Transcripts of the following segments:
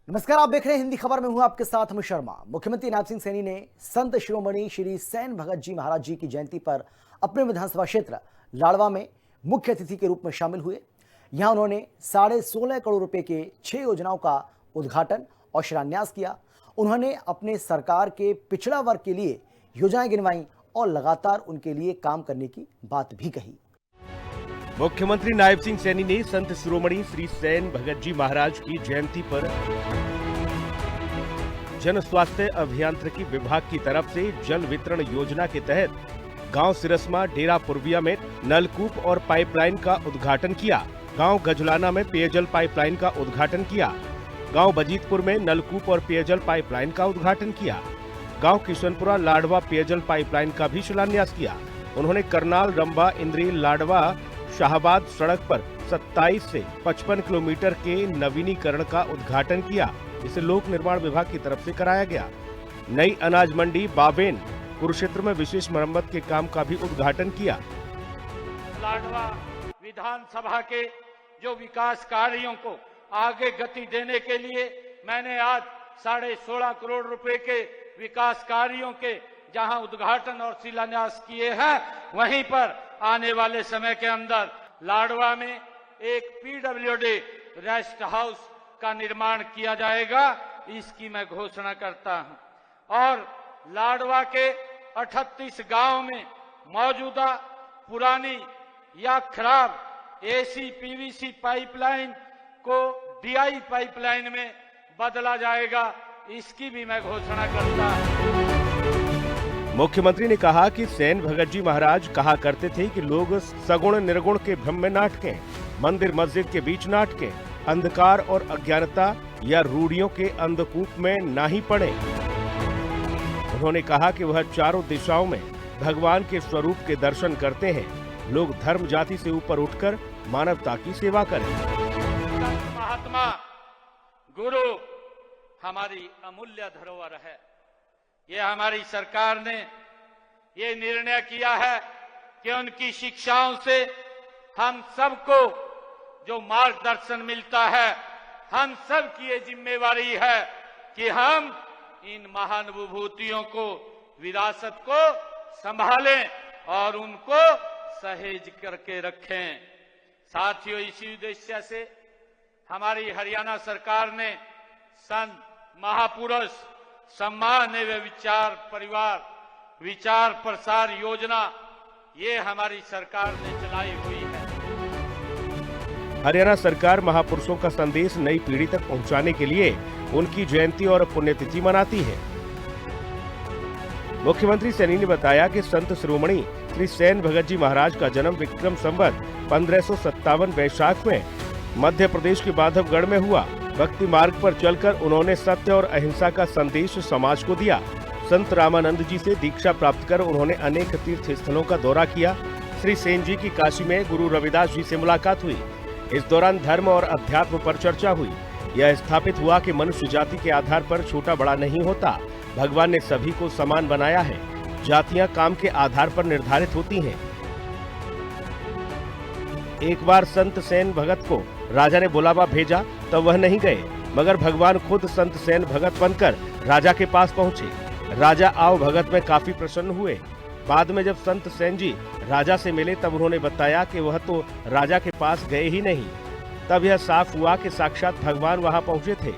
नमस्कार, आप देख रहे हैं हिंदी खबर में हूं आपके साथ अमित शर्मा। मुख्यमंत्री नायब सिंह सैनी ने संत शिरोमणि श्री सैन भगत जी महाराज जी की जयंती पर अपने विधानसभा क्षेत्र लाडवा में मुख्य अतिथि के रूप में शामिल हुए। यहां उन्होंने 16.5 करोड़ रुपए के 6 योजनाओं का उद्घाटन और शिलान्यास किया। उन्होंने अपने सरकार के पिछड़ा वर्ग के लिए योजनाएं गिनवाई और लगातार उनके लिए काम करने की बात भी कही। मुख्यमंत्री नायब सिंह सैनी ने संत शिरोमणि श्री सैन भगत जी महाराज की जयंती पर जन स्वास्थ्य अभियांत्रिकी विभाग की तरफ से जल वितरण योजना के तहत गांव सिरसमा डेरा पूर्विया में नलकूप और पाइपलाइन का उद्घाटन किया। गांव गजलाना में पेयजल पाइपलाइन का उद्घाटन किया। गांव बजीतपुर में नलकूप और पेयजल पाइपलाइन का उद्घाटन किया। गांव किशनपुरा लाडवा पेयजल पाइपलाइन का भी शिलान्यास किया। उन्होंने करनाल रंबा इंद्री लाडवा शाहबाद सड़क पर 27 से 55 किलोमीटर के नवीनीकरण का उद्घाटन किया। इसे लोक निर्माण विभाग की तरफ से कराया गया। नई अनाज मंडी बाबेन कुरुक्षेत्र में विशेष मरम्मत के काम का भी उद्घाटन किया। लाडवा विधानसभा के जो विकास कार्यों को आगे गति देने के लिए मैंने आज 16.5 करोड़ रुपए के विकास कार्यों के जहां उद्घाटन और शिलान्यास किए हैं, वहीं पर आने वाले समय के अंदर लाडवा में एक पीडब्ल्यूडी रेस्ट हाउस का निर्माण किया जाएगा, इसकी मैं घोषणा करता हूं। और लाडवा के 38 गांव में मौजूदा पुरानी या खराब एसी पीवीसी पाइपलाइन को डीआई पाइपलाइन में बदला जाएगा, इसकी भी मैं घोषणा करता हूं। मुख्यमंत्री ने कहा कि सैन भगत जी महाराज कहा करते थे कि लोग सगुण निर्गुण के भ्रम में नाटकें, मंदिर मस्जिद के बीच नाटकें, अंधकार और अज्ञानता या रूढ़ियों के अंधकूप में ना ही पड़े। उन्होंने कहा कि वह चारों दिशाओं में भगवान के स्वरूप के दर्शन करते हैं। लोग धर्म जाति से ऊपर उठकर मानवता की सेवा करें। महात्मा गुरु हमारी अमूल्य धरोहर है। ये हमारी सरकार ने ये निर्णय किया है कि उनकी शिक्षाओं से हम सबको जो मार्गदर्शन मिलता है, हम सब की ये जिम्मेवारी है कि हम इन महान विभूतियों को, विरासत को संभालें और उनको सहेज करके रखें। साथियों, इसी उद्देश्य से हमारी हरियाणा सरकार ने संत महापुरुष सम्मान एवं विचार परिवार विचार प्रसार योजना ये हमारी सरकार ने चलाई हुई है। हरियाणा सरकार महापुरुषों का संदेश नई पीढ़ी तक पहुंचाने के लिए उनकी जयंती और पुण्यतिथि मनाती है। मुख्यमंत्री सैनी ने बताया कि संत शिरोमणि श्री सैन भगत जी महाराज का जन्म विक्रम संवत 1557 वैशाख में मध्य प्रदेश के बांधवगढ़ में हुआ। भक्ति मार्ग पर चलकर उन्होंने सत्य और अहिंसा का संदेश समाज को दिया। संत रामानंद जी से दीक्षा प्राप्त कर उन्होंने अनेक तीर्थ स्थलों का दौरा किया। श्री सेन जी की काशी में गुरु रविदास जी से मुलाकात हुई। इस दौरान धर्म और अध्यात्म पर चर्चा हुई। यह स्थापित हुआ कि मनुष्य जाति के आधार पर छोटा बड़ा नहीं होता। भगवान ने सभी को समान बनाया है। जातियां काम के आधार पर निर्धारित होती हैं। एक बार संत सैन भगत को राजा ने बुलावा भेजा, तब वह नहीं गए, मगर भगवान खुद संत सैन भगत बनकर राजा के पास पहुंचे। राजा आओ भगत में काफी प्रसन्न हुए। बाद में जब संत सैन जी राजा से मिले, तब उन्होंने बताया कि वह तो राजा के पास गए ही नहीं। तब यह साफ हुआ कि साक्षात भगवान वहां पहुंचे थे।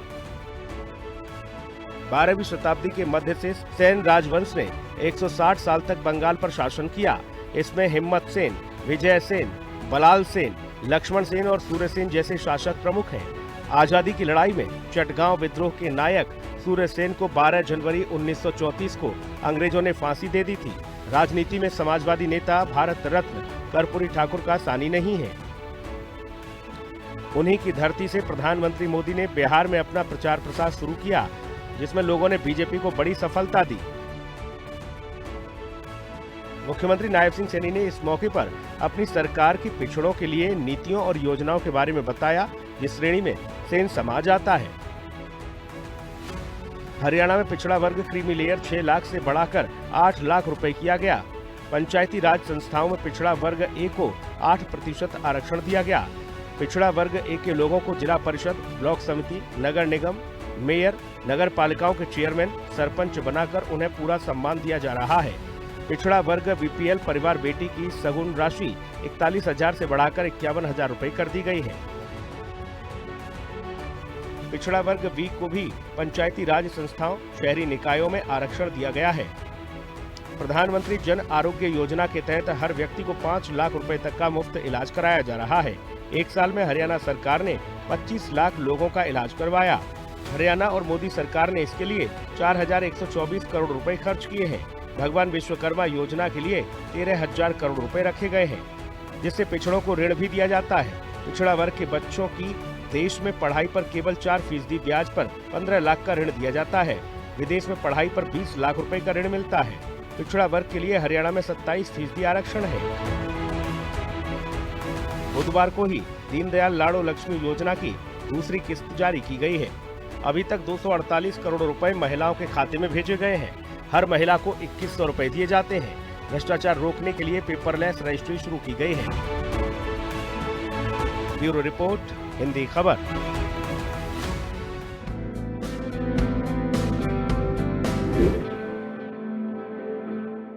12वीं शताब्दी के मध्य से सैन राजवंश ने 160 साल तक बंगाल पर शासन किया। इसमें हिम्मत सेन, विजय सेन, बलाल सेन, लक्ष्मण सेन और सूर्य सेन जैसे शासक प्रमुख हैं। आजादी की लड़ाई में चटगांव विद्रोह के नायक सूर्य सेन को 12 जनवरी 1934 को अंग्रेजों ने फांसी दे दी थी। राजनीति में समाजवादी नेता भारत रत्न कर्पूरी ठाकुर का सानी नहीं है। उन्हीं की धरती से प्रधानमंत्री मोदी ने बिहार में अपना प्रचार प्रसार शुरू किया, जिसमें लोगों ने बीजेपी को बड़ी सफलता दी। मुख्यमंत्री नायब सिंह सैनी ने इस मौके पर अपनी सरकार की पिछड़ों के लिए नीतियों और योजनाओं के बारे में बताया, जिस श्रेणी में सेन समाज आता है। हरियाणा में पिछड़ा वर्ग क्रीमी लेयर 6 लाख से बढ़ाकर 8 लाख रुपए किया गया। पंचायती राज संस्थाओं में पिछड़ा वर्ग ए को 8% आरक्षण दिया गया। पिछड़ा वर्ग ए के लोगों को जिला परिषद, ब्लॉक समिति, नगर निगम, मेयर, नगर पालिकाओं के चेयरमैन, सरपंच बनाकर उन्हें पूरा सम्मान दिया जा रहा है। पिछड़ा वर्ग बीपीएल परिवार बेटी की सगुन राशि 41,000 से बढ़ाकर 51,000 रुपए कर दी गई है। पिछड़ा वर्ग बी को भी पंचायती राज संस्थाओं, शहरी निकायों में आरक्षण दिया गया है। प्रधानमंत्री जन आरोग्य योजना के तहत हर व्यक्ति को 5 लाख रुपए तक का मुफ्त इलाज कराया जा रहा है। एक साल में हरियाणा सरकार ने 25 लाख लोगों का इलाज करवाया। हरियाणा और मोदी सरकार ने इसके लिए 4,124 करोड़ रुपए खर्च किए हैं। भगवान विश्वकर्मा योजना के लिए 13,000 करोड़ रुपए रखे गए हैं, जिससे पिछड़ों को ऋण भी दिया जाता है। पिछड़ा वर्ग के बच्चों की देश में पढ़ाई पर केवल 4% ब्याज पर 15 लाख का ऋण दिया जाता है। विदेश में पढ़ाई पर 20 लाख रुपए का ऋण मिलता है। पिछड़ा वर्ग के लिए हरियाणा में 27% आरक्षण है। बुधवार को ही दीनदयाल लाडो लक्ष्मी योजना की दूसरी किस्त जारी की गई है। अभी तक 248 करोड़ रुपए महिलाओं के खाते में भेजे गए हैं। हर महिला को 2100 रुपए दिए जाते हैं। भ्रष्टाचार रोकने के लिए पेपरलेस रजिस्ट्री शुरू की गई है। ब्यूरो रिपोर्ट, हिंदी खबर।